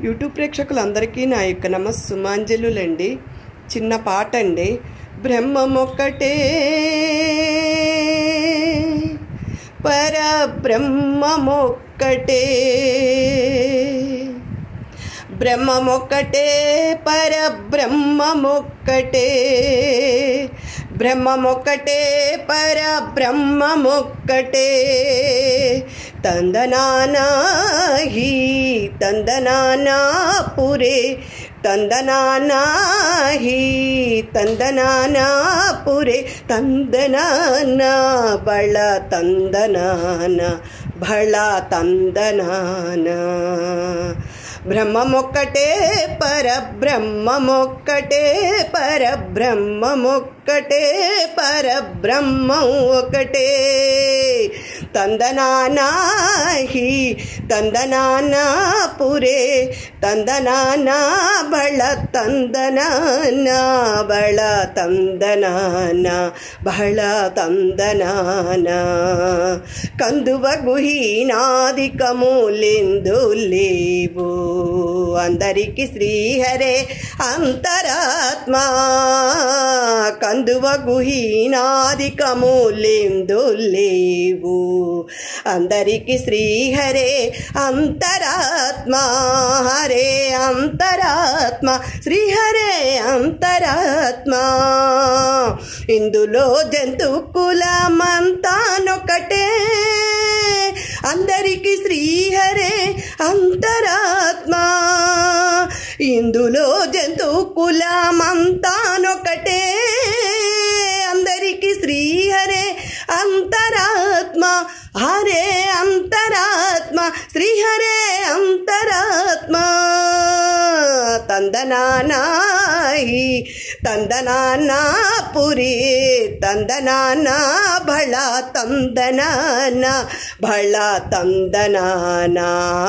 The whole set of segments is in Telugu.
యూట్యూబ్ ప్రేక్షకులందరికీ నా యొక్క నమస్సుమాంజలులండి. చిన్న పాట అండి. బ్రహ్మమొక్కటే పరబ్రహ్మమొక్కటే, బ్రహ్మమొక్కటే పరబ్రహ్మమొక్కటే, బ్రహ్మమొక్కటే పరబ్రహ్మమొక్కటే. తందనానాహి తందనానాపురే, తందనానాహి తందనానాపురే, తందనానా బళ తందనానా బళ తందనానా. బ్రహ్మమొక్కటే పరబ్రహ్మమొక్కటే, పరబ్రహ్మమొక్కటే పరబ్రహ్మం ఒకటే. తందనానాహి తందనానాపురే, తందనానా బళ తందనానా బళ తందనానా బళ తందనానా. కందువ గుహీనాదికములెందు లేవు, అందరికి శ్రీహరే అంతరాత్మా. కందువ గుహీనాదికములెందు లేవు, అందరికి శ్రీహరే అంతరాత్మా. హరే అంతరాత్మ, శ్రీహరే అంతరాత్మ. ఇందులో జంతు కులమంతానొకటే, అందరికి శ్రీహరే అంతరాత్మ. ఇందులో జంతు కులమంతానొకటే, అందరికి శ్రీహరే అంతరాత్మ. హరే అంతరాత్మ, శ్రీహరే అంతరాత్మ. తందనానాహి తందనానాపురే, తందనానా బళ తందనానా బళ తందనానా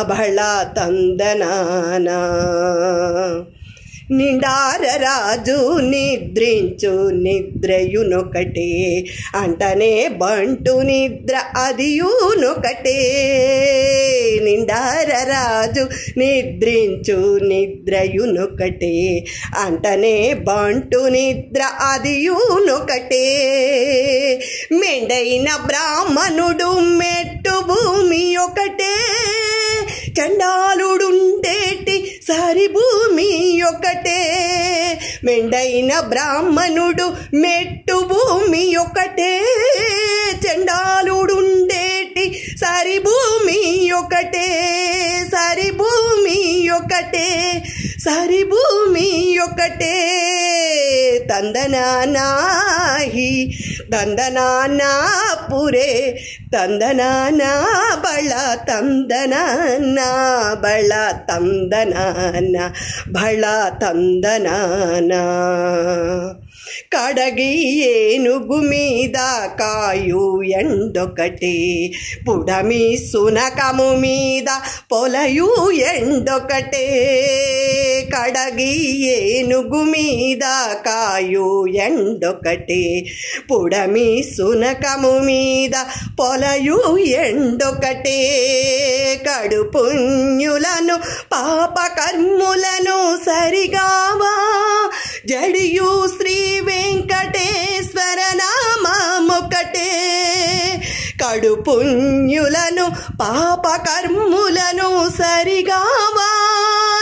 బళ తందనానా. నిండారరాజు నిద్రించు నిద్రయునొకటే, అంటనే బంటు నిద్ర అదియునొకటే. నిండారరాజు నిద్రించు నిద్రయునొకటే, అంటనే బంటు నిద్ర అదియునొకటే. మెండైన బ్రాహ్మణుడు మెట్టు భూమి ఒకటే, చండాలుడుండేటి సరి భూమి ఒకటే. మెండైన బ్రాహ్మణుడు మెట్టు భూమి ఒకటే, చండాలుడుండేటి సరి భూమి ఒకటే. సరి భూమి ఒకటే, సరి భూమి ఒకటే. తందనానాహి తందనానాపురే, తందనానా బళ తందనానా బళ తందనానా బళ తందనానా. కడగి ఏనుగు మీద కాయు ఎండొకటే, పుడమి సునకము మీద పొలయు ఎండొకటే. కడగి ఏనుగు మీద కాయు ఎండొకటే, పుడమి సునకము మీద పొలయు ఎండొకటే. కడు పుణ్యులను పాపకర్ములను సరిగావా, జడియు శ్రీ వెంకటేశ్వర నామమొకటే. కడు పుణ్యులను పాపకర్ములను సరిగావా,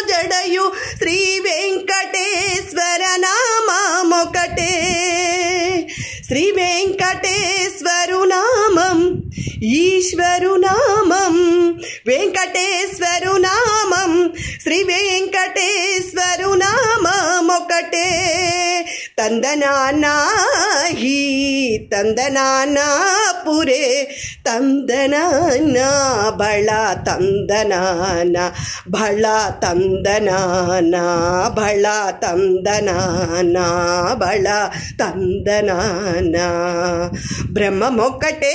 జడయు శ్రీ వెంకటేశ్వర నామమొకటే. శ్రీ వెంకటేశ్వరు నామం ఈశ్వరు నామం, వెంకటేశ్వరు నామం శ్రీ వెంకటేశ్వరు నామం ఒకటే. తందనానాహి తందనానాపురే, తందనానా బళ తందనానా బళ తందనానా బళ తందనానా బళ తందనానా. బ్రహ్మమొక్కటే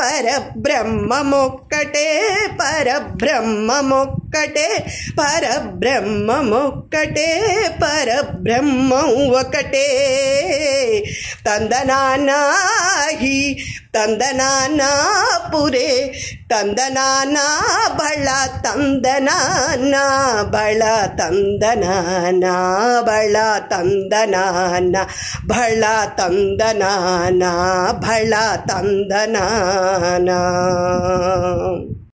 పరబ్రహ్మమొక్కటే, పరబ్రహ్మమొక్కటే ఒక్కటే పరబ్రహ్మమొక్కటే పరబ్రహ్మం ఒకటే తందనానాహి తందనానా పురే తందనానా బళ తందనానా బళ తందనానా బళ తందనానా బళ తందనానా బళ తందనానా